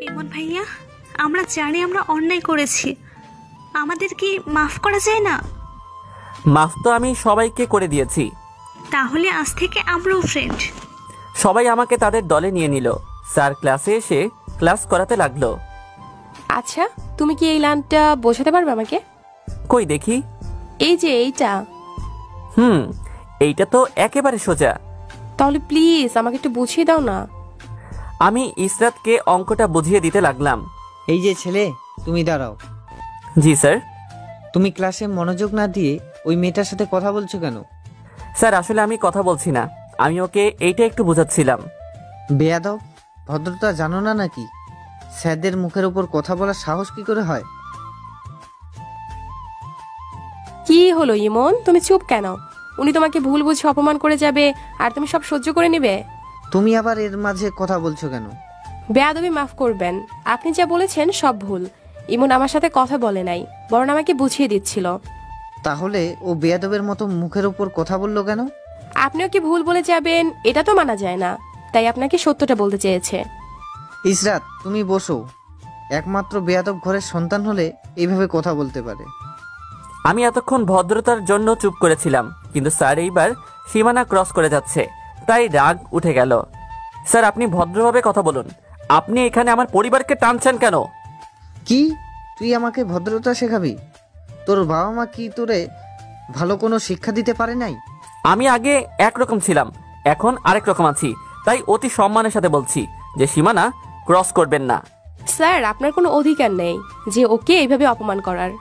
ইমন ভাইয়া, আমরা জানি আমরা অন্যায় করেছি, আমাদের কি মাফ করা যায় না? মাফ তো আমি সবাইকে করে দিয়েছি। তাহলে আজ থেকে আমরাও ফ্রেন্ড। সবাই আমাকে তাদের দলে নিয়ে নিল। স্যার ক্লাসে এসে ক্লাস করাতে লাগলো। আচ্ছা, তুমি কি এই লাইনটা বোঝাতে পারবে আমাকে? কই দেখি। এই যে এইটা। এইটা তো একেবারে সোজা। তাহলে প্লিজ আমাকে একটু বুঝিয়ে দাও না। আমি ইসরাতকে অঙ্কটা বুঝিয়ে দিতে লাগলাম। এই যে ছেলে, তুমি দাঁড়াও। জি স্যার। তুমি ক্লাসে মনোযোগ না দিয়ে ওই মেয়েটার সাথে কথা বলছো কেন? স্যার আসলে আমি কথা বলছি না, আমি ওকে এইটা একটু বোঝাচ্ছিলাম। বেয়াদব, ভদ্রতা জানো না নাকি? স্যারদের মুখের উপর কথা বলার সাহস কি করে হয়? কি হলো ইমন, তুমি চুপ কেন? উনি তোমাকে ভুল বুঝে অপমান করে যাবে আর তুমি সব সহ্য করে নেবে? তুমি আবার এর মাঝে কথা বলছো কেন? বেয়াদবি মাফ করবেন, আপনি যা বলেছেন সব ভুল। ইমন আমার সাথে কথা বলে নাই, বরং আমাকে বুঝিয়ে দিচ্ছিল। তাহলে ও বেয়াদবের মতো মুখের উপর কথা বললো কেন? আপনিও কি ভুল বলে যাবেন? এটা তো মানা যায় না, তাই আপনাকে সত্যটা বলতে চেয়েছে। ইসরাত, তুমি বসো। একমাত্র বেয়াদব ঘরের সন্তান হলে এইভাবে কথা বলতে পারে। আমি এতক্ষণ ভদ্রতার জন্য চুপ করেছিলাম, কিন্তু স্যার এইবার সীমানা ক্রস করে যাচ্ছে, তাই রাগ উঠে গেল। স্যার আপনি ভদ্রভাবে কথা বলুন, আপনি এখানে আমার পরিবারকে টানছেন কেন? কি, তুই আমাকে ভদ্রতা শেখাবি? তোর বাবা মা কি তোরে ভালো কোনো শিক্ষা দিতে পারে নাই? আমি আগে একরকম ছিলাম, এখন আরেক রকম আছি, তাই অতি সম্মানের সাথে বলছি যে সীমানা ক্রস করবেন না। স্যার আপনার কোনো অধিকার নেই যে ওকে এইভাবে অপমান করার,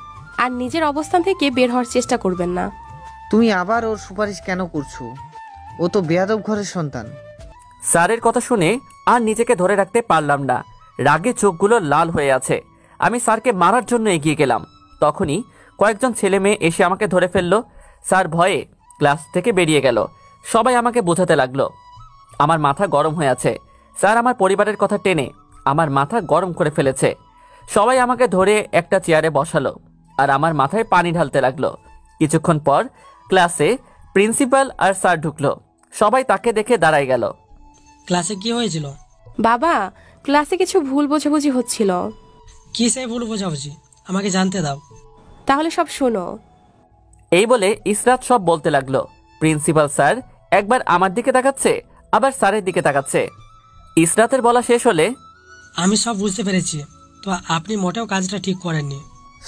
আর নিজের অবস্থান থেকে বের হওয়ার চেষ্টা করবেন না। তুমি আবার ওর সুপারিশ কেন করছো? ও তো বেয়াদব ঘরের সন্তান। স্যারের কথা শুনে আর নিজেকে ধরে রাখতে পারলাম না, রাগে চোখগুলো লাল হয়ে আছে। আমি স্যারকে মারার জন্য এগিয়ে গেলাম, তখনই কয়েকজন ছেলে মেয়ে এসে আমাকে ধরে ফেললো। স্যার ভয়ে ক্লাস থেকে বেরিয়ে গেল। সবাই আমাকে বোঝাতে লাগলো। আমার মাথা গরম হয়ে আছে। স্যার আমার পরিবারের কথা টেনে আমার মাথা গরম করে ফেলেছে। সবাই আমাকে ধরে একটা চেয়ারে বসালো আর আমার মাথায় পানি ঢালতে লাগলো। কিছুক্ষণ পর ক্লাসে প্রিন্সিপাল আর স্যার ঢুকলো। সবাই তাকে দেখে দাঁড়ায় গেল। ক্লাসে কি হয়েছিল? বাবা, ক্লাসে কিছু ভুল বোঝাবুঝি হচ্ছিল। কি সে ভুল বোঝাবুঝি, আমাকে জানতে দাও। তাহলে সব শোনো। এই বলে ইসরাত সব বলতে লাগলো। প্রিন্সিপাল স্যার একবার আমার দিকে তাকাচ্ছে, আবার স্যারের দিকে তাকাচ্ছে। ইসরাতের বলা শেষ হলে, আমি সব বুঝতে পেরেছি, তো আপনি মোটেও কাজটা ঠিক করেননি।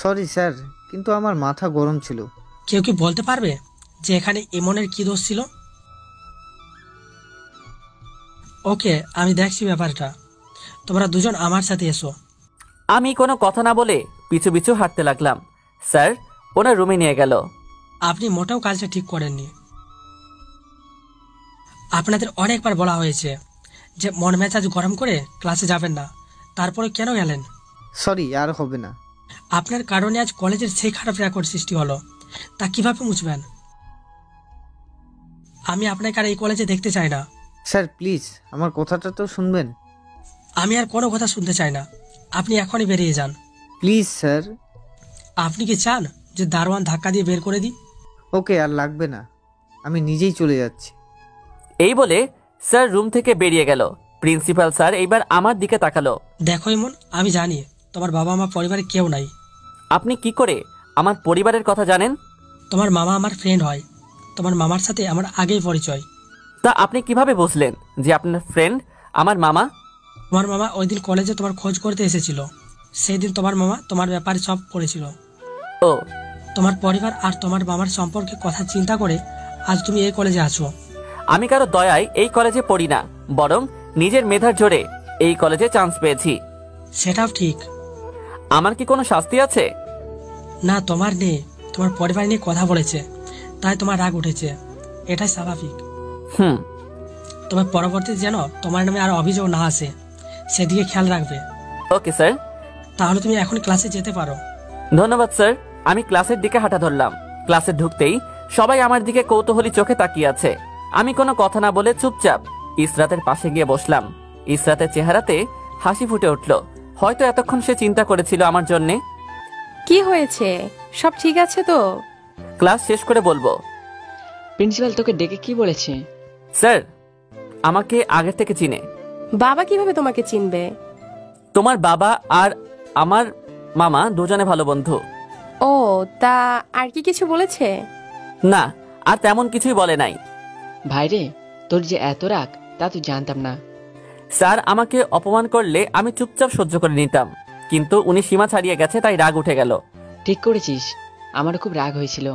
সরি স্যার, কিন্তু আমার মাথা গরম ছিল। কেউ কি বলতে পারবে যে এখানে ইমনের কি দোষ ছিল? ওকে, আমি দেখছি ব্যাপারটা। তোমরা দুজন আমার সাথে এসো। আমি কোনো কথা না বলে পিছু পিছু হাঁটতে লাগলাম। স্যার ওনার রুমে নিয়ে গেল। আপনি মোটেও কাজটা ঠিক করেননি। আপনাদের অনেকবার বলা হয়েছে যে মন মেজাজ গরম করে ক্লাসে যাবেন না, তারপরে কেন গেলেন? সরি, আর হবে না। আপনার কারণে আজ কলেজের সেই খারাপ রেকর্ড সৃষ্টি হলো, তা কিভাবে মুছবেন? আমি আপনাকে আর এই কলেজে দেখতে চাই না। স্যার প্লিজ, আমার কথাটা তো শুনবেন। আমি আর কোনো কথা শুনতে চাই না, আপনি এখনই বেরিয়ে যান। Please sir. আপনি কি চান যে দারোয়ান ধাক্কা দিয়ে বের করে দিই? ওকে, আর লাগবে না, আমি নিজেই চলে যাচ্ছি। এই বলে স্যার রুম থেকে বেরিয়ে গেল। প্রিন্সিপাল স্যার এইবার আমার দিকে তাকালো। দেখো ইমন, আমি জানি তোমার বাবা মা পরিবারে কেউ নাই। আপনি কি করে আমার পরিবারের কথা জানেন? তোমার মামা আমার ফ্রেন্ড হয়, তোমার মামার সাথে আমার আগেই পরিচয়। তা আপনি কিভাবে বুঝলেন যে আপনার ফ্রেন্ড আমার মামা? তোমার মামা ওই দিন কলেজে তোমার খোঁজ করতে এসেছিল, সেই দিন তোমার মামা তোমার ব্যাপারে সব পড়েছিল। ও, তোমার পরিবার আর তোমার মামার সম্পর্কে কথা চিন্তা করে আজ তুমি এই কলেজে আছো। আমি কারো দয়ায় এই কলেজে পড়ি না, বরং নিজের মেধার জোরে এই কলেজে চান্স পেয়েছি। সেটাও ঠিক। আমার কি কোনো শাস্তি আছে? না, তোমার নেই। তোমার পরিবার নিয়ে কথা বলেছে, তাই তোমার রাগ উঠেছে, এটাই স্বাভাবিক। তোমার পরবর্তীতে যেন তোমার নামে আর অভিযোগ না আসে, সেদিকে খেয়াল রাখবে। Okay sir. তাহলে তুমি এখন ক্লাসে যেতে পারো। ধন্যবাদ স্যার। আমি ক্লাসের দিকে হাঁটা ধরলাম। ক্লাসে ঢুকতেই সবাই আমার দিকে কৌতূহলী চোখে তাকিয়ে আছে। আমি কোনো কথা না বলে চুপচাপ ইসরাতের পাশে গিয়ে বসলাম। ইসরাতের চেহারাতে হাসি ফুটে উঠল। হয়তো এতক্ষণ সে চিন্তা করেছিল আমার জন্যে। কি হয়েছে, সব ঠিক আছে তো? ক্লাস শেষ করে বলবো। প্রিন্সিপাল তোকে ডেকে কি বলেছে? স্যার আমাকে আগের থেকে চিনে। বাবা কিভাবে তোমাকে চিনবে? তোমার বাবা আর আমার মামা দুজনে ভালো বন্ধু। ও, তা আর কি কিছু বলেছে? না, আর তেমন কিছুই বলে নাই। ভাইরে, তোর যে এত রাগ তা তো জানতাম না। স্যার আমাকে অপমান করলে আমি চুপচাপ সহ্য করে নিতাম, কিন্তু উনি সীমা ছাড়িয়ে গেছে তাই রাগ উঠে গেল। ঠিক করেছিস, আমারও খুব রাগ হয়েছিল।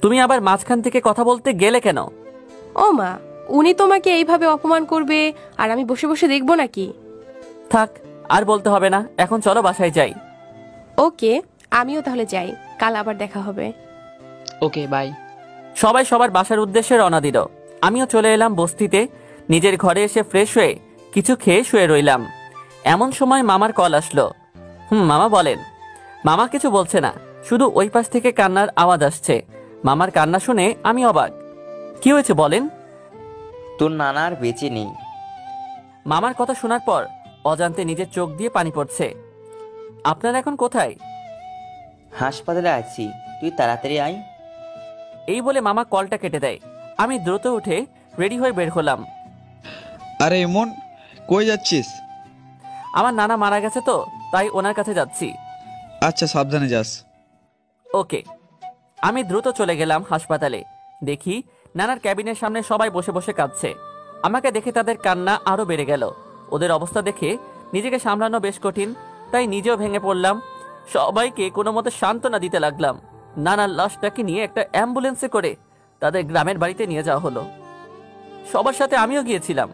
তুমি আবার মাঝখান থেকে কথা বলতে গেলে কেন? ও মা, উনি তোমাকে এইভাবে অপমান করবে আর আমি বসে বসে দেখবো নাকি? থাক, আর বলতে হবে না, এখন চলো বাসায় যাই। ওকে, আমিও তাহলে যাই, কাল আবার দেখা হবে। ওকে, বাই। সবাই সবার বাসার উদ্দেশ্যে রওনা দিল। আমিও চলে এলাম বস্তিতে। নিজের ঘরে এসে ফ্রেশ হয়ে কিছু খেয়ে শুয়ে রইলাম। এমন সময় মামার কল আসলো। মামা বলেন। মামা কিছু বলছে না, শুধু ওই পাশ থেকে কান্নার আওয়াজ আসছে। মামার কান্না শুনে আমি অবাক। কি হয়েছে বলেন? তোর নানা আর বেঁচে নেই। মামার কথা শোনার পর অজান্তে নিজের চোখ দিয়ে পানি পড়ছে। আপনারা এখন কোথায়? হাসপাতালে আছি, তুই তাড়াতাড়ি আয়। এই বলে মামা কলটা কেটে দেয়। আমি দ্রুত উঠে রেডি হয়ে বের হলাম। আরে এমন কই যাচ্ছিস? আমার নানা মারা গেছে তো, তাই ওনার কাছে যাচ্ছি। আচ্ছা, সাবধানে যাস। ওকে। আমি দ্রুত চলে গেলাম হাসপাতালে। দেখি নানার ক্যাবিনের সামনে সবাই বসে বসে কাঁদছে। আমাকে দেখে তাদের কান্না আরো বেড়ে গেল। ওদের অবস্থা দেখে নিজেকে সামলানো বেশ কঠিন, তাই নিজেও ভেঙে পড়লাম। সবাইকে কোনো মতে সান্ত্বনা দিতে লাগলাম। নানার লাশটাকে নিয়ে একটা অ্যাম্বুলেন্সে করে তাদের গ্রামের বাড়িতে নিয়ে যাওয়া হলো। সবার সাথে আমিও গিয়েছিলাম।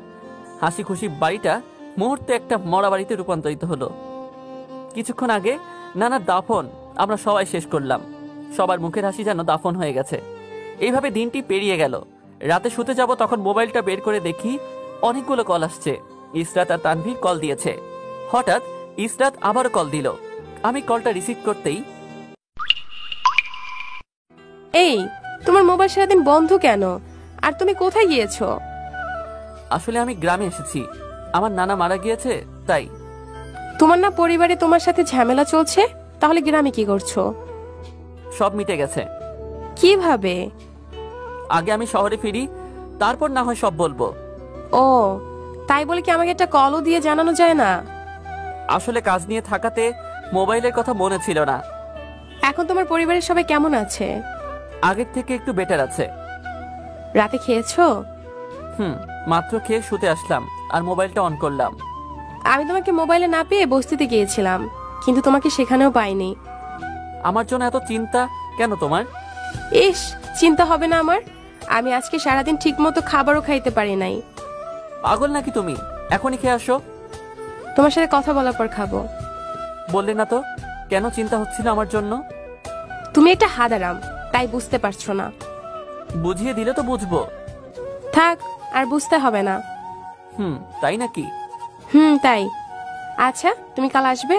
হাসি খুশি বাড়িটা মুহূর্তে একটা মরা বাড়িতে রূপান্তরিত হলো। কিছুক্ষণ আগে নানার দাফন আমরা সবাই শেষ করলাম। সবার মুখের হাসি যেন দাফন হয়ে গেছে। এইভাবে দিনটি পেরিয়ে গেল। রাতে শুতে যাব, তখন মোবাইলটা বের করে দেখি অনেকগুলো কল আসছে। ইসরাত আর তানভীর কল দিয়েছে। হঠাৎ ইসরাত আবার কল দিল। আমি কলটা রিসিভ করতেই, এই, তোমার মোবাইল সারাদিন বন্ধ কেন? আর তুমি কোথায় গিয়েছো? আসলে আমি গ্রামে এসেছি, আমার নানা মারা গিয়েছে তাই। তোমার না পরিবারে তোমার সাথে ঝামেলা চলছে, তাহলে গ্রামে কি করছো? সব মিটে গেছে। কিভাবে? আগে আমি শহরে ফিরি, তারপর না হয় সব বলবো। ও, তাই বলে কি আমাকে একটা কলও দিয়ে জানানো যায় না? আসলে কাজ নিয়ে থাকাতে মোবাইলের কথা মনে ছিল না। এখন তোমার পরিবারের সবাই কেমন আছে? আগের থেকে একটু বেটার আছে। রাতে খেয়েছো? মাত্র খেয়ে শুতে আসলাম আর মোবাইলটা অন করলাম। আমি তোমাকে মোবাইলে না পেয়ে বস্তিতে গিয়েছিলাম, কিন্তু তোমাকে সেখানেও পাইনি। আমার জন্য এত চিন্তা কেন তোমার? ইস, চিন্তা হবে না আমার? আমি আজকে সারাদিন ঠিক মতো খাবারও খাইতে পারি নাই। পাগল নাকি তুমি? এখনই খেয়ে আসো। তোমার সাথে কথা বলার পর খাবো। বললে না তো কেন চিন্তা হচ্ছিল আমার জন্য? তুমি একটা হাদারাম, তাই বুঝতে পারছো না। বুঝিয়ে দিলে তো বুঝবো। থাক, আর বুঝতে হবে না। তাই নাকি? তাই। আচ্ছা, তুমি কাল আসবে?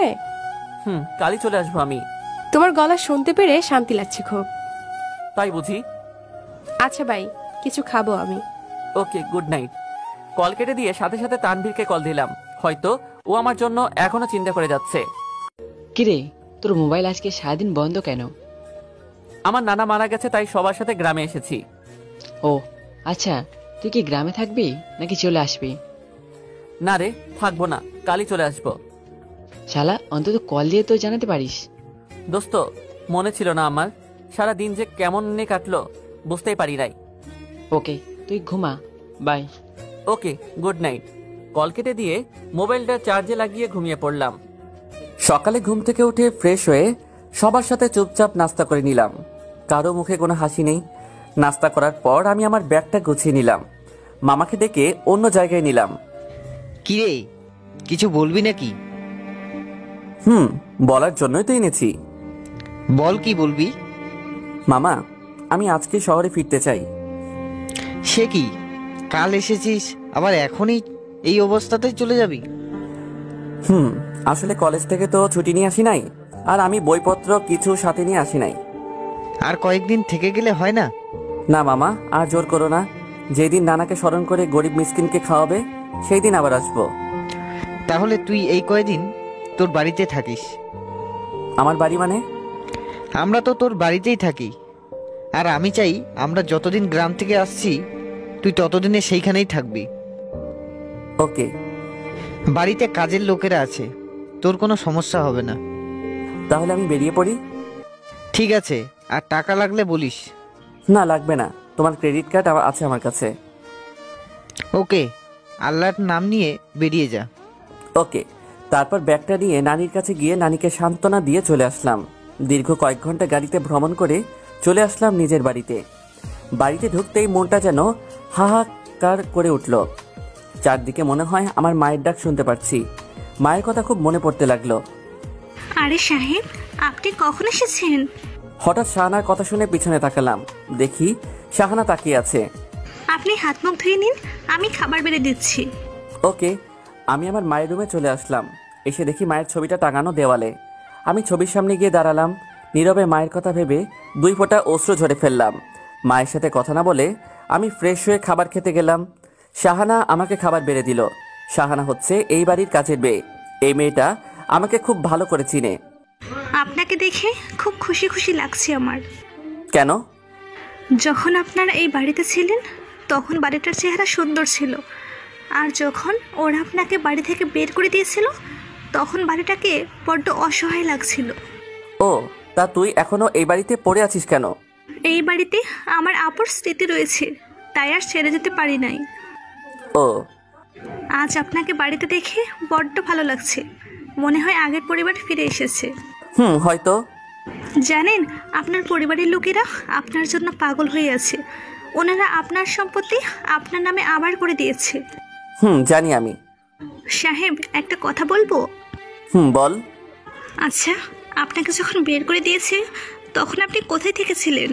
কালই চলে আসবো আমি। তোমার গলা শুনতে পেরে শান্তি লাগছে খুব। তাই বুঝি? আচ্ছা বাই, কিছু খাবো আমি। ওকে, গুড নাইট। কল কেটে দিয়ে সাথে সাথে তানভীরকে কল দিলাম। হয়তো ও আমার জন্য এখনো চিন্তা করে যাচ্ছে। কিরে, তোর মোবাইল আজকে সারাদিন বন্ধ কেন? আমার নানা মারা গেছে তাই সবার সাথে গ্রামে এসেছি। ও আচ্ছা, তুই কি গ্রামে থাকবি নাকি চলে আসবি? না রে, থাকবো না, কালই চলে আসবো। শালা, অন্তত কল দিয়ে তো জানাতে পারিস। দোস্ত, মনে ছিল না আমার। সারা দিন যে কেমন নিয়ে কাটলো বুঝতেই পারি নাই। ওকে, তুই ঘুমা, bye. Okay, good night. Call কেটে দিয়ে মোবাইলটা চার্জে লাগিয়ে ঘুমিয়ে পড়লাম। সকালে ঘুম থেকে উঠে ফ্রেশ হয়ে সবার সাথে চুপচাপ নাস্তা করে নিলাম। কারো মুখে কোনো হাসি নেই। নাস্তা করার পর আমি আমার ব্যাগটা গুছিয়ে নিলাম। মামাকে ডেকে অন্য জায়গায় নিলাম। কিরে, কিছু বলবি নাকি? বলার জন্যই তো এনেছি। বল, কি বলবি? মামা, আমি আজকে শহরে ফিরতে চাই। সে কি, কাল এসেছিস আবার এখনই এই অবস্থাতেই চলে যাবি? আসলে কলেজ থেকে তো ছুটি নিয়ে আসি নাই, আর আমি বইপত্র কিছু সাথে নিয়ে আসি নাই। আর কয়েকদিন থেকে গেলে হয় না? না মামা, আর জোর করো না। যেদিন নানাকে স্মরণ করে গরিব মিসকিনকে খাওয়াবে সেই দিন আবার আসবো। তাহলে তুই এই কয়দিন তোর বাড়িতে থাকিস। আমার বাড়ি মানে? আমরা তো তোর বাড়িতেই থাকি, আর আমি চাই আমরা যতদিন গ্রাম থেকে আসছি তুই ততদিনে সেইখানেই থাকবি। ওকে, বাড়িতে কাজের লোকেরা আছে, তোর কোনো সমস্যা হবে না। তাহলে আমি বেরিয়ে পড়ি? ঠিক আছে, আর টাকা লাগলে বলিস। না লাগবে না, তোমার ক্রেডিট কার্ড আছে আমার কাছে। ওকে, আল্লাহর নাম নিয়ে বেরিয়ে যা। ওকে। তারপর ব্যাগটা নিয়ে নানির কাছে গিয়ে নানিকে সান্ত্বনা দিয়ে চলে আসলাম। দীর্ঘ কয়েক ঘন্টা গাড়িতে ভ্রমণ করে চলে আসলাম নিজের বাড়িতে। বাড়িতে ঢুকতেই মনটা যেন হাহাকার করে উঠল। চারদিকে মনে হয় আমার মায়ের ডাক শুনতে পাচ্ছি। মায়ের কথা খুব মনে পড়তে লাগলো। আরে সাহেব, আপনি কখন এসেছেন? হঠাৎ শাহানার কথা শুনে পিছনে তাকালাম, দেখি শাহানা তাকিয়ে আছে। আপনি হাত মুখ ধুয়ে নিন, আমি খাবার বেড়ে দিচ্ছি। ওকে। আমি আমার মায়ের রুমে চলে আসলাম। এসে দেখি মায়ের ছবিটা টাঙানো দেওয়ালে। আমি ছবির সামনে গিয়ে দাঁড়ালাম। নীরবে মায়ের কথা ভেবে 2 ফোঁটা অশ্রু ঝরে ফেললাম। মায়ের সাথে কথা না বলে আমি ফ্রেশ হয়ে খাবার খেতে গেলাম। শাহানা আমাকে খাবার বেড়ে দিল। শাহানা হচ্ছে এই বাড়ির কাজের মেয়ে। এই মেয়েটা আমাকে খুব ভালো করে চিনে। আপনাকে দেখে খুব খুশি খুশি লাগছে আমার। কেন? যখন আপনারা এই বাড়িতে ছিলেন তখন বাড়িটার চেহারা সুন্দর ছিল, আর যখন ওরা আপনাকে বাড়ি থেকে বের করে দিয়েছিল তখন বাড়িটাকে বড্ড অসহায় লাগছিল। ও, তা তুই এখনো এই বাড়িতে পড়ে আছিস কেন? এই বাড়িতে আমার আপুর স্মৃতি রয়েছে, তাই আর ছেড়ে যেতে পারি নাই। ও, আজ আপনাকে বাড়িতে দেখে বড্ড ভালো লাগছে, মনে হয় আগের পরিবার ফিরে এসেছে। হয়তো। জানেন, আপনার পরিবারের লোকেরা আপনার জন্য পাগল হয়ে আছে। ওনারা আপনার সম্পত্তি আপনার নামে আবার করে দিয়েছে। জানি আমি। সাহেব, একটা কথা বলবো? বল। আচ্ছা, আপনাকে যখন বের করে দিয়েছে তখন আপনি কোথায় থেকেছিলেন?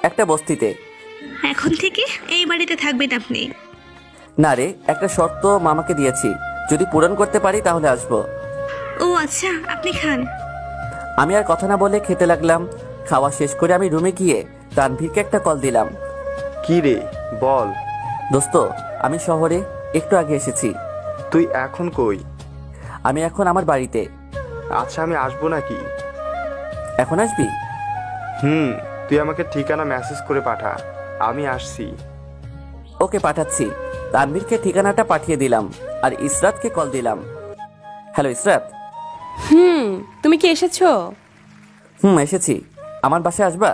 একটা বস্তিতে। এখন থেকে এই বাড়িতে থাকবেন আপনি। না রে, একটা শর্ত মামাকে দিয়েছি, যদি পূরণ করতে পারি তাহলে আসবো। ও আচ্ছা, আপনি খান। আমি আর কথা না বলে খেতে লাগলাম। খাওয়া শেষ করে আমি রুমে গিয়ে তানভীরকে একটা কল দিলাম। কি রে, বল। দোস্ত, আমি শহরে একটু আগে এসেছি। তুই এখন কই? আমি এখন আমার বাড়িতে। আচ্ছা, আমি আসবো নাকি? এখন আসবি? তুই আমাকে ঠিকানা মেসেজ করে পাঠা, আমি আসছি। ওকে, পাঠাচ্ছি। তানভীরকে ঠিকানাটা পাঠিয়ে দিলাম আর ইসরাতকে কল দিলাম। হ্যালো ইসরাত। তুমি কি এসেছো? এসেছি। আমার বাসায় আসবা?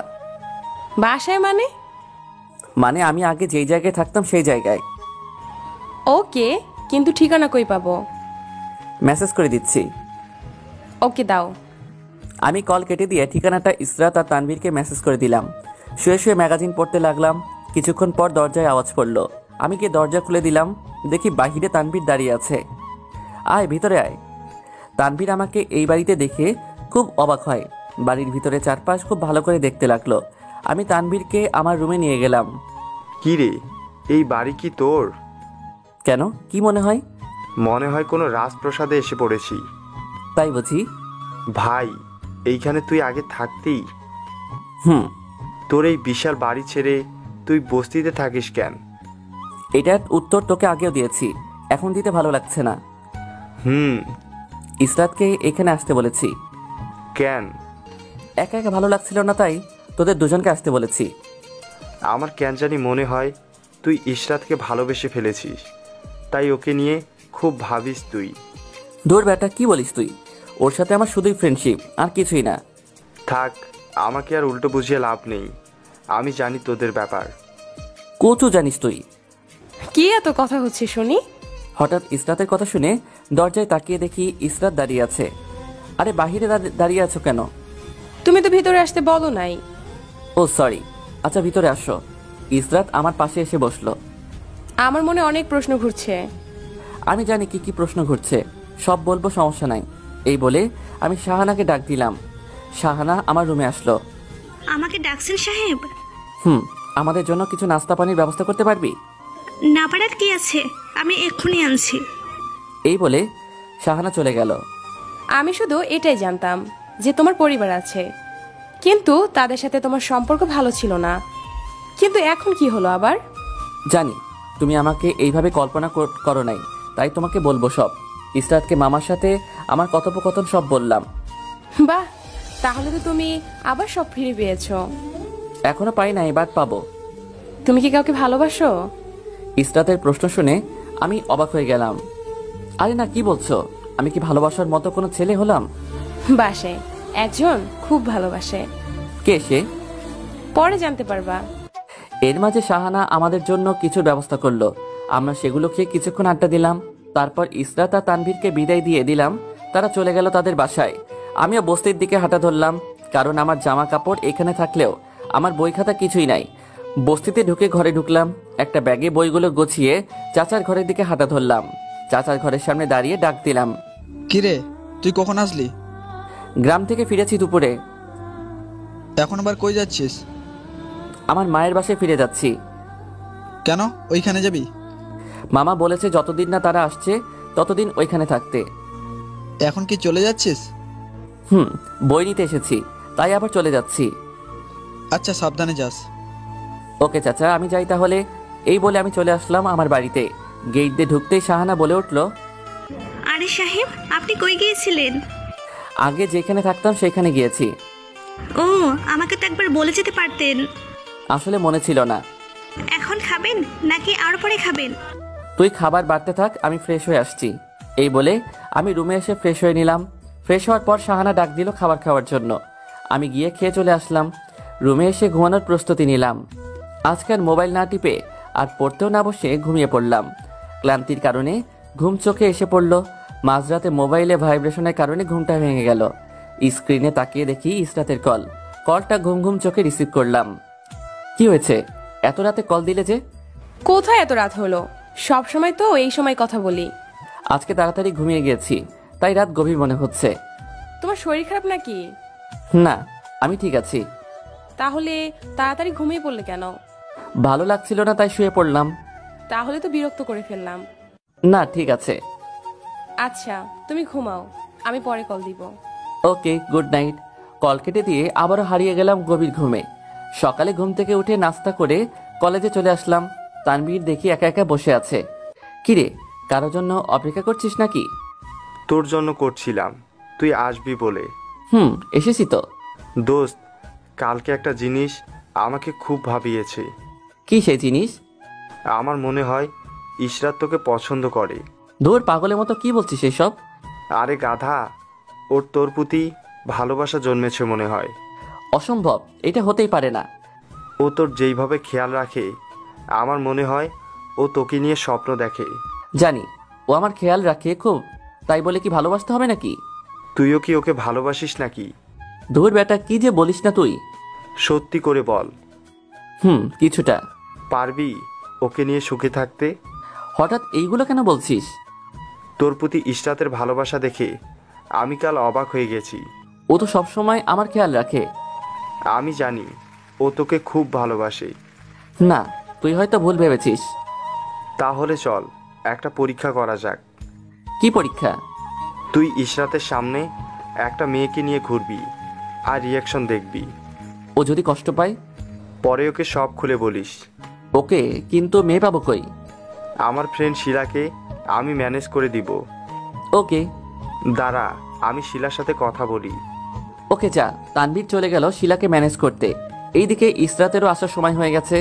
বাসায় মানে আমি আগে যেই জায়গায় থাকতাম সেই জায়গায়। ওকে, কিন্তু ঠিকানা কই পাবো? মেসেজ করে দিচ্ছি। ওকে, দাও। আমি কল কেটে দিয়ে ঠিকানাটা ইসরাত আর তানভীরকে মেসেজ করে দিলাম। শুয়ে শুয়ে ম্যাগাজিন পড়তে লাগলাম। কিছুক্ষণ পর দরজায় আওয়াজ পড়ল। আমি গিয়ে দরজা খুলে দিলাম। দেখি বাহিরে তানভীর দাঁড়িয়ে আছে। আয়, ভিতরে আয়। তানভীর আমাকে এই বাড়িতে দেখে খুব অবাক হয়। বাড়ির ভিতরে চারপাশ খুব ভালো করে দেখতে লাগলো। আমি তানভীরকে আমার রুমে নিয়ে গেলাম। কি রে, এই বাড়ি কি তোর? কেন, কি মনে হয়? মনে হয় কোনো রাজপ্রাসাদে এসে পড়েছি। তাই বুঝি? ভাই, এইখানে তুই আগে থাকতেই? হুম। তোর এই বিশাল বাড়ি ছেড়ে তুই বস্তিতে থাকিস কেন? এটার উত্তর তোকে আগেও দিয়েছি, এখন দিতে ভালো লাগছে না। ইসরাতকে এখানে আসতে বলেছি। কেন? একা একা ভালো লাগছিল না, তাই তোদের দুজনকে আসতে বলেছি। আমার কেন জানি মনে হয় তুই ইশরাতকে ভালোবেসে ফেলেছিস, তাই ওকে নিয়ে খুব ভাবিস তুই। দূর বেটা, কি বলিস তুই? ওর সাথে আমার শুধুই ফ্রেন্ডশিপ, আর কিছুই না। থাক, আমাকে আর উল্টো বুঝিয়ে লাভ নেই। আমি জানি তোদের ব্যাপার। কচু জানিস তুই? কি এত কথা হচ্ছে শুনি? হঠাৎ ইসরাতের কথা শুনে দরজায় তাকিয়ে দেখি ইসরাত দাঁড়িয়ে আছে। আরে বাহিরে দাঁড়িয়ে আছো কেন? তুমি তো ভিতরে আসতে বলো নাই। ও সরি। আচ্ছা, ভিতরে আসো। ইসরাত আমার পাশে এসে বসলো। আমার মনে অনেক প্রশ্ন ঘুরছে। আমি জানি কি কি প্রশ্ন ঘুরছে, সব বলবো, সমস্যা নাই। এই বলে আমি শাহানাকে ডাক দিলাম। শাহানা আমার রুমে আসলো। আমাকে ডাকছেন সাহেব? আমাদের জন্য কিছু নাস্তা পানির ব্যবস্থা করতে পারবি? না পারার কি আছে, আমি এক্ষুনি আনছি। এই বলে শাহানা চলে গেল। আমি শুধু এটাই জানতাম যে তোমার পরিবার আছে, কিন্তু তাদের সাথে তোমার সম্পর্ক ভালো ছিল না। কিন্তু এখন কি হলো আবার? জানি তুমি আমাকে এইভাবে কল্পনা করো নাই, তাই তোমাকে বলবো সব। ইসরাতকে মামার সাথে আমার কথোপকথন সব বললাম। বাহ, তাহলে তো তুমি আবার সব ফিরে পেয়েছো। এখনো পাই না, এবার পাবো। তুমি কি কাউকে ভালোবাসো? ইসরাতের প্রশ্ন শুনে আমি অবাক হয়ে গেলাম। আরে না, কি বলছো? আমি কি ভালোবাসার মতো কোনো ছেলে হলাম? বাসে একজন খুব ভালোবাসে। কে সে? পরে জানতে পারবা। এর মাঝে শাহানা আমাদের জন্য কিছুর ব্যবস্থা করলো। আমরা সেগুলো খেয়ে কিছুক্ষণ আড্ডা দিলাম। তারপর ইসরাত আর তানভীরকে বিদায় দিয়ে দিলাম। তারা চলে গেল তাদের বাসায়। আমিও বস্তির দিকে হাঁটা ধরলাম, কারণ আমার জামা কাপড় এখানে থাকলেও আমার বই খাতা কিছুই নাই। বস্তিতে ঢুকে ঘরে ঢুকলাম। একটা ব্যাগে বইগুলো গুছিয়ে চাচার ঘরের দিকে হাঁটা ধরলাম। চাচার ঘরের সামনে দাঁড়িয়ে ডাক দিলাম। কিরে, তুই কখন আসলি? গ্রাম থেকে ফিরেছি দুপুরে। এখন আবার কই যাচ্ছিস? আমার মায়ের বাসায় ফিরে যাচ্ছি। কেন, ওইখানে যাবি? মামা বলেছে যতদিন না তারা আসছে ততদিন ওইখানে থাকতে। এখন কি চলে যাচ্ছিস? বই নিতে এসেছি, তাই আবার চলে যাচ্ছি। আচ্ছা, সাবধানে যাস। ওকে চাচা, আমি যাই তাহলে। এই বলে আমি চলে আসলাম আমার বাড়িতে। গেট দিয়ে ঢুকতেই শাহানা বলে উঠল, আরে সাহেব, আপনি কই গিয়েছিলেন? আগে যেখানে থাকতাম সেখানে গিয়েছি। ও, আমাকে তো একবার বলে যেতে পারতেন। আসলে মনে ছিল না। এখন খাবেন নাকি আরো পরে খাবেন? তুই খাবার বাড়তে থাক, আমি ফ্রেশ হয়ে আসছি। এই বলে আমি রুমে এসে ফ্রেশ হয়ে নিলাম। ফ্রেশ হওয়ার পর শাহানা ডাক দিল খাবার খাওয়ার জন্য। আমি গিয়ে খেয়ে চলে আসলাম। রুমে এসে ঘুমানোর প্রস্তুতি নিলাম। আজকাল মোবাইল না টিপে আর পড়তেও না বসে ঘুমিয়ে পড়লাম। ক্লান্তির কারণে ঘুম চোখে এসে পড়ল। মাঝরাতে মোবাইলে ভাইব্রেশনের কারণে ঘুমটা ভেঙে গেল। স্ক্রিনে তাকিয়ে দেখি ইসরাতের কল। কলটা ঘুম ঘুম চোখে রিসিভ করলাম। কি হয়েছে, এত রাতে কল দিলে যে? কোথায় এত রাত হলো? সব সময় তো এই সময় কথা বলি। আজকে তাড়াতাড়ি ঘুমিয়ে গিয়েছি, তাই রাত গভীর মনে হচ্ছে। তোমার শরীর খারাপ নাকি? না, আমি ঠিক আছি। তাহলে তাড়াতাড়ি ঘুমিয়ে পড়লে কেন? ভালো লাগছিল না, তাই শুয়ে পড়লাম। তাহলে তো বিরক্ত করে ফেললাম। না, ঠিক আছে। আচ্ছা, তুমি ঘুমাও, আমি পরে কল দিব। ওকে, গুড নাইট। কল কেটে দিয়ে আবারও হারিয়ে গেলাম গভীর ঘুমে। সকালে ঘুম থেকে উঠে নাস্তা করে কলেজে চলে আসলাম। তানভীর দেখি একা একা বসে আছে। কিরে, কারোর জন্য অপেক্ষা করছিস নাকি? তোর জন্য করছিলাম, তুই আসবি বলে। এসেছি তো। দোস্ত, কালকে একটা জিনিস আমাকে খুব ভাবিয়েছে। কি সেই জিনিস? আমার মনে হয় ইশরাত তোকে পছন্দ করে। দূর, পাগলের মতো কি বলছিস এসব? আরে গাধা, ওর তোর প্রতি ভালোবাসা জন্মেছে মনে হয়। অসম্ভব, এটা হতেই পারে না। ও তোর যেইভাবে খেয়াল রাখে, আমার মনে হয় ও তোকে নিয়ে স্বপ্ন দেখে। জানি ও আমার খেয়াল রাখে খুব, তাই বলে কি ভালোবাসতে হবে নাকি? তুইও কি ওকে ভালোবাসিস নাকি? দূর বেটা, কি যে বলিস না তুই। সত্যি করে বল। কিছুটা। পারবি ওকে নিয়ে সুখে থাকতে? হঠাৎ এইগুলো কেন বলছিস? তোর প্রতি ইশরাতের ভালোবাসা দেখে আমি কাল অবাক হয়ে গেছি। ও তো সবসময় আমার খেয়াল রাখে। আমি জানি ও তোকে খুব ভালোবাসে। না, তুই হয়তো ভুল ভেবেছিস। তাহলে চল একটা পরীক্ষা করা যাক। কি পরীক্ষা? তুই ইশরাতের সামনে একটা মেয়েকে নিয়ে ঘুরবি আর রিয়াকশন দেখবি। ও যদি কষ্ট পায়? পরে ওকে সব খুলে বলিস। ওকে, কিন্তু মেয়ে পাবো কই? আমার ফ্রেন্ড শিলাকে আমি ম্যানেজ করে দিব। ওকে। দাঁড়া, আমি শিলার সাথে কথা বলি। ওকে যা। তানভীর চলে গেল শিলাকে ম্যানেজ করতে। এইদিকে ইসরাতেরও আসার সময় হয়ে গেছে।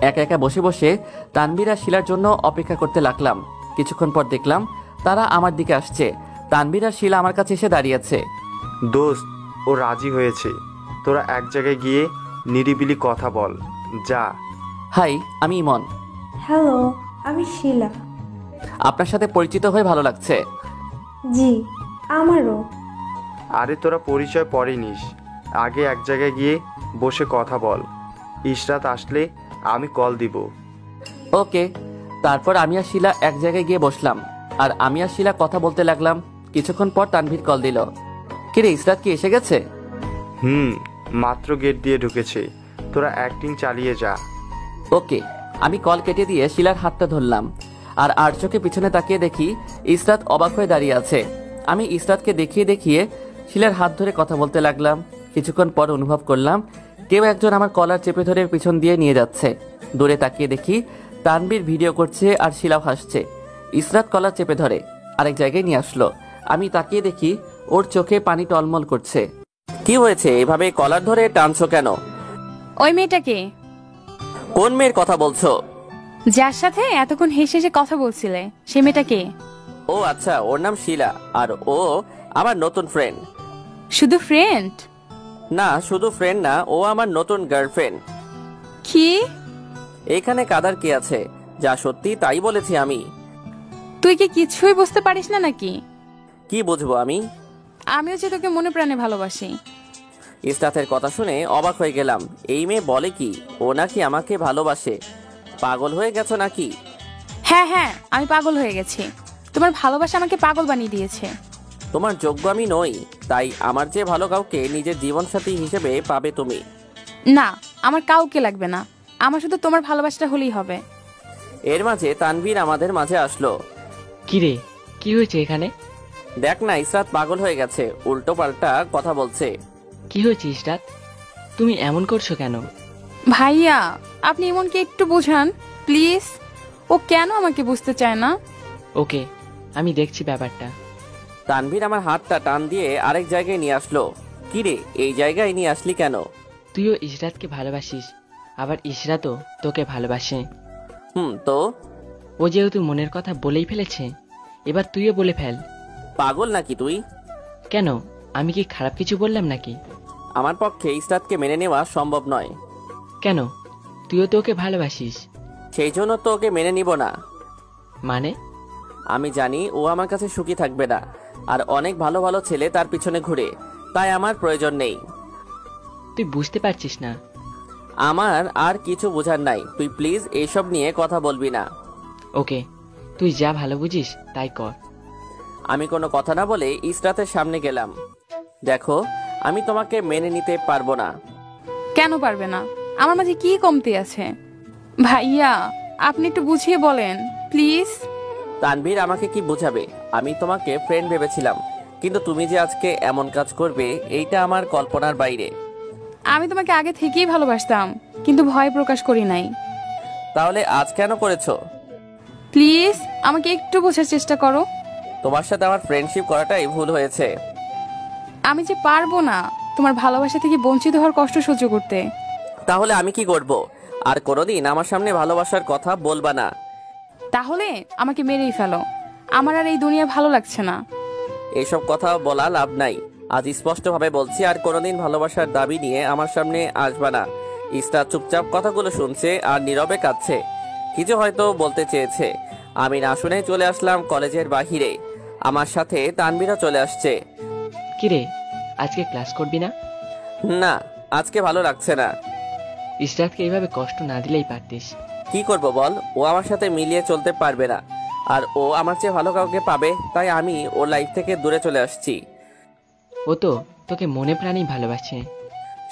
একা একা বসে বসে তানভীর আর শিলার জন্য অপেক্ষা করতে লাগলাম। কিছুক্ষণ পর দেখলাম তারা আমার দিকে আসছে। তানভীর আর শিলা আমার কাছে এসে দাঁড়িয়েছে। দোস্ত, ও রাজি হয়েছে। তোরা এক জায়গায় গিয়ে নিরিবিলি কথা বল, যা। হাই, আমি ইমন। হ্যালো, আমি শিলা। আপনার সাথে পরিচিত হয়ে ভালো লাগছে। জি, আমারও। আরে তোরা পরিচয় পরে নিস, আগে এক জায়গায় গিয়ে বসে কথা বল। ইশরাত আসলে আমি কল দিব। ওকে। তারপর আমি আর শিলা এক জায়গায় গিয়ে বসলাম, আর আমি আর শিলা কথা বলতে লাগলাম। কিছুক্ষণ পর তানভীর কল দিল। কিরে, ইশরাত কি এসে গেছে? মাত্র গেট দিয়ে ঢুকেছে। তোরা অ্যাক্টিং চালিয়ে যা। ওকে। আমি কল কেটে দিয়ে শিলার হাতটা ধরলাম, আর আর চোখে পিছনে তাকিয়ে দেখি ইশরাত অবাক হয়ে দাঁড়িয়ে আছে। আমি ইশরাতকে দেখিয়ে দেখিয়ে শিলার হাত ধরে কথা বলতে লাগলাম। কিছুক্ষণ পর অনুভব করলাম কেউ একজন আমার কলার চেপে ধরে পিছন দিয়ে নিয়ে যাচ্ছে। দূরে তাকিয়ে দেখি তানভীর ভিডিও করছে আর শিলাও হাসছে। ইশরাত কলার চেপে ধরে আরেক জায়গায় নিয়ে আসলো। আমি তাকিয়ে দেখি ওর চোখে পানি টলমল করছে। কি হয়েছে, এভাবে কলার ধরে টানছো কেন? ওই মেয়েটাকে। কোন মেয়ের কথা বলছো? যার সাথে এতক্ষণ হেসে হেসে কথা বলছিলে, সে মেয়েটাকে। ও আচ্ছা, ওর নাম শিলা, আর ও আমার নতুন ফ্রেন্ড। শুধু ফ্রেন্ড? না, শুধু ফ্রেন্ড না, ও আমার নতুন গার্লফ্রেন্ড। কি? এখানে কাদার কি আছে? যা সত্যি তাই বলেছি আমি। তুই কি কিছুই বুঝতে পারিস না নাকি? কি বুঝবো আমি? আমিও যে তোকে মনে প্রাণে ভালোবাসি। ইসরাতের কথা শুনে অবাক হয়ে গেলাম। এই মেয়ে বলে কি ও নাকি আমাকে ভালোবাসে? পাগল হয়ে গেছো নাকি? হ্যাঁ হ্যাঁ, আমি পাগল হয়ে গেছি। তোমার ভালোবাসা আমাকে পাগল বানিয়ে দিয়েছে। তোমার যোগ্য আমি নই, তাই আমার যে ভালো কাউকে নিজের জীবনসাথী হিসেবে পাবে তুমি। না, আমার কাউকে লাগবে না, আমার শুধু তোমার ভালোবাসাটা হলেই হবে। এর মাঝে তানভীর আমাদের মাঝে আসলো। কি রে, কি হয়েছে এখানে? দেখ না, ইসরাত পাগল হয়ে গেছে, উল্টো পাল্টা কথা বলছে। কি হয়েছে ইসরাত? তুমি এমন করছো কেন? ভাইয়া, আপনি এমনকি একটু বোঝান প্লিজ। ও কেন আমাকে বুঝতে চায় না? ওকে, আমি দেখছি ব্যাপারটা। তানভীর আমার হাতটা টান দিয়ে আরেক জায়গায় নিয়ে আসলো। কি রে, এই জায়গায় নিয়ে আসলি কেন? তুইও ইসরাতকে ভালোবাসিস, আবার ইসরাতও তোকে ভালোবাসে। তো ও যেহেতু মনের কথা বলেই ফেলেছে, এবার তুইও বলে ফেল। পাগল নাকি তুই? কেন, আমি কি খারাপ কিছু বললাম নাকি? আমার পক্ষে ইসরাতকে মেনে নেওয়া সম্ভব নয়। কেন, তুইও তো ওকে ভালোবাসিস। সেই জন্য তো ওকে মেনে নিব না। মানে? আমি জানি ও আমার কাছে সুখী থাকবে না, আর অনেক ভালো ভালো ছেলে তার পিছনে ঘুরে, তাই আমার প্রয়োজন নেই। তুই বুঝতে পারছিস না। আমার আর কিছু বোঝার নাই, তুই প্লিজ এইসব নিয়ে কথা বলবি না। ওকে, তুই যা ভালো বুঝিস তাই কর। আমি কোনো কথা না বলে ইসরাতের সামনে গেলাম। দেখো, আমি তোমাকে মেনে নিতে পারবো না। কেন পারবে না? আমার মাঝে কি কমতি আছে? ভাইয়া, আপনি একটু বুঝিয়ে বলেন প্লিজ। তানভীর আমাকে কি বোঝাবে? আমি তোমাকে ফ্রেন্ড ভেবেছিলাম, কিন্তু তুমি যে আজকে এমন কাজ করবে এইটা আমার কল্পনার বাইরে। আমি তোমাকে আগে থেকেই ভালোবাসতাম, কিন্তু ভয় প্রকাশ করি নাই। তাহলে আজ কেন করেছো? প্লিজ আমাকে একটু বোঝার চেষ্টা করো। তোমার সাথে আমার ফ্রেন্ডশিপ করাটাই ভুল হয়েছে। আমি যে পারবো না তোমার ভালোবাসা থেকে বঞ্চিত হওয়ার কষ্ট সহ্য করতে। তাহলে আমি কি করব? আর কোনোদিন আমার সামনে ভালোবাসার কথা বলবা না। তাহলে আমাকে মেরেই ফেলো, আমার আর এই দুনিয়া ভালো লাগছে না। এইসব কথা বলা লাভ নাই। আজ স্পষ্টভাবে বলছি, আর কোনোদিন ভালোবাসার দাবি নিয়ে আমার সামনে আসবা না। ইসরাত চুপচাপ কথাগুলো শুনছে আর নীরবে কাঁদছে। কিছু হয়তো বলতে চেয়েছে। আমি না শুনে চলে আসলাম কলেজের বাহিরে। আমার সাথে তানভীরও চলে আসছে। কিরে, আজকে ক্লাস করবি না? না, আজকে ভালো লাগছে না। ইসরাতকে এইভাবে কষ্ট না দিলেই পারতিস। কি করব বল, ও আমার সাথে মিলিয়ে চলতে পারবে না, আর ও আমার চেয়ে ভালো কাউকে পাবে, তাই আমি ওর লাইফ থেকে দূরে চলে আসছি। ও তো তোকে মনে প্রাণী ভালোবাসে।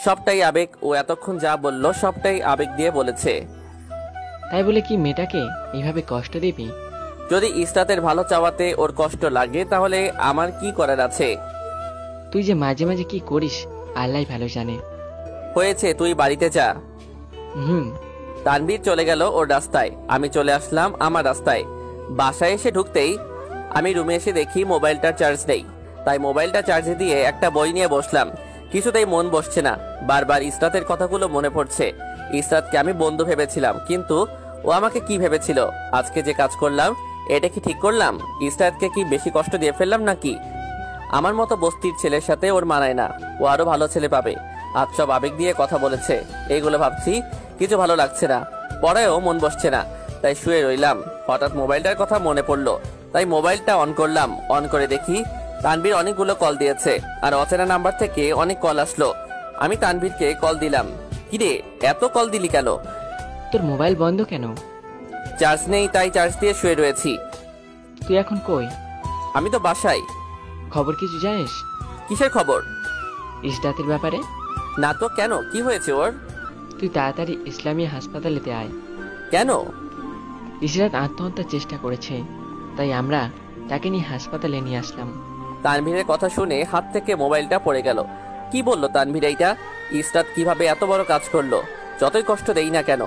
সবটাই আবেগ। ও এতক্ষণ যা বললো সবটাই আবেগ দিয়ে বলেছে। তাই বলে কি মেয়েটাকে এইভাবে কষ্ট দিবি? যদি ইসরাতের ভালো চাওয়াতে ওর কষ্ট লাগে, তাহলে আমার কি করার আছে? তুই যে মাঝে মাঝে কি করিস আল্লাহ ভালো জানে। হয়েছে, তুই বাড়িতে যা। তানভীর চলে গেল ওর রাস্তায়, আমি চলে আসলাম আমার রাস্তায়। বাসায় এসে ঢুকতেই আমি রুমে এসে দেখি মোবাইলটার চার্জ নেই, তাই মোবাইলটা চার্জে দিয়ে একটা বই নিয়ে বসলাম। কিছুতেই মন বসছে না, বারবার ইসরাতের কথাগুলো মনে পড়ছে। ইসরাতকে আমি বন্ধু ভেবেছিলাম, কিন্তু ও আমাকে কি ভেবেছিল? আজকে যে কাজ করলাম এটা কি ঠিক করলাম? ইসরাতকে কি বেশি কষ্ট দিয়ে ফেললাম নাকি? আমার মতো বস্তির ছেলের সাথে ওর মানায় না, ও আরো ভালো ছেলে পাবে। আজ সব আবেগ দিয়ে কথা বলেছে, এইগুলো ভাবছি, কিছু ভালো লাগছে না, পড়ায়ও মন বসছে না, তাই শুয়ে রইলাম। হঠাৎ মোবাইলটার কথা মনে পড়লো, তাই মোবাইলটা অন করলাম। অন করে দেখি তানভীর অনেকগুলো কল দিয়েছে, আর অচেনা নাম্বার থেকে অনেক কল আসলো। আমি তানভীরকে কল দিলাম। কিরে, এত কল দিলি কেন? তোর মোবাইল বন্ধ কেন? চার্জ নেই, তাই চার্জ দিয়ে শুয়ে রয়েছি। তুই এখন কই? আমি তো বাসায়। খবর কিছু জানিস? কিসের খবর? ইসরাতের ব্যাপারে। না তো, কেন, কি হয়েছে ওর? তুই তাড়াতাড়ি ইসলামী হাসপাতালেতে আয়। কেন? ইসরাত আত্মহত্যার চেষ্টা করেছে, তাই আমরা তাকে নিয়ে হাসপাতালে নিয়ে আসলাম। তানভীরের কথা শুনে হাত থেকে মোবাইলটা পড়ে গেল। কি বললো তানভীর এইটা? ইসরাত কিভাবে এত বড় কাজ করলো? যতই কষ্ট দেই না কেন,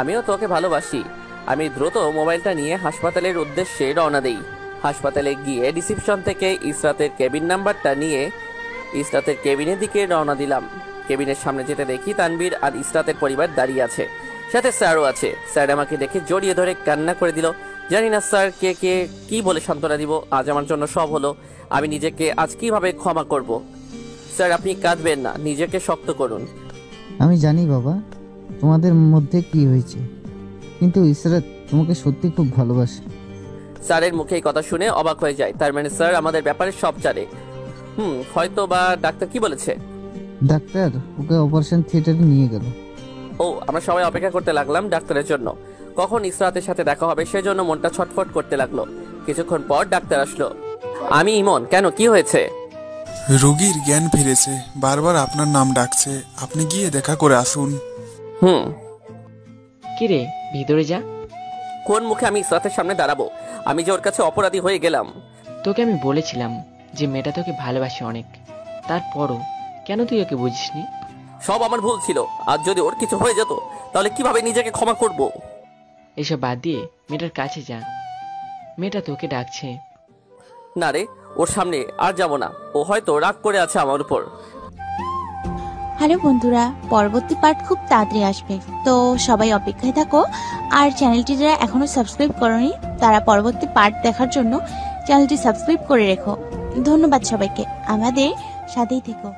আমিও তোকে ভালোবাসি। আমি দ্রুত মোবাইলটা নিয়ে হাসপাতালের উদ্দেশ্যে রওনা দেই। হাসপাতালে গিয়ে রিসিপশন থেকে ইসরাতের কেবিন নাম্বারটা নিয়ে ইসরাতের কেবিনের দিকে রওনা দিলাম। কেবিনের সামনে যেতে দেখি তানভীর আর ইসরাতের পরিবার দাঁড়িয়ে আছে, সাথে স্যারও আছে। স্যার আমাকে দেখে জড়িয়ে ধরে কান্না করে দিল। জানি না স্যার কে কে কি বলে সান্ত্বনা দিব। আজ আমার জন্য সব হলো, আমি নিজেকে আজ কিভাবে ক্ষমা করব? স্যার আপনি কাঁদবেন না, নিজেকে শক্ত করুন। আমি জানি বাবা তোমাদের মধ্যে কি হয়েছে, কিন্তু ইসরাত তোমাকে সত্যি খুব ভালোবাসে। স্যারের মুখে এই কথা শুনে অবাক হয়ে যায়। তার মানে স্যার আমাদের ব্যাপারে সব জানে। হয়তো বা ডাক্তার কি বলেছে? ডাক্তার ওকে অপারেশন থিয়েটারে নিয়ে গেল। ও, আমরা সবাই অপেক্ষা করতে লাগলাম ডাক্তারের জন্য। কখন ইসরাতের সাথে দেখা হবে সেজন্য মনটা ছটফট করতে লাগলো। কিছুক্ষণ পর ডাক্তার আসলো। আমি ইমন, কেন কি হয়েছে? রোগীর জ্ঞান ফিরেছে, বারবার আপনার নাম ডাকছে, আপনি গিয়ে দেখা করে আসুন। কিরে ভিতরে যা। কোন মুখে আমি ইসরাতের সামনে দাঁড়াবো? আমি যে ওর কাছে অপরাধী হয়ে গেলাম। তোকে আমি বলেছিলাম যে মেয়েটা তোকে ভালোবাসে অনেক, তারপরও কেন তুই ওকে বুঝিসনি? সব আমার ভুল ছিল। আর যদি ওর কিছু হয়ে যেত তাহলে কিভাবে নিজেকে ক্ষমা করব? এসব বাদ দিয়ে মেয়েটার কাছে যা, মেয়েটা তোকে ডাকছে। না রে, ওর সামনে আর যাব না। ও হয়তো রাগ করে আছে আমার উপর। হ্যালো বন্ধুরা, পরবর্তী পার্ট খুব তাড়াতাড়ি আসবে, তো সবাই অপেক্ষায় থাকো। আর চ্যানেলটি যারা এখনো সাবস্ক্রাইব করনি তারা পরবর্তী পার্ট দেখার জন্য চ্যানেলটি সাবস্ক্রাইব করে রেখো। ধন্যবাদ সবাইকে, আমাদের সাথেই থেকো।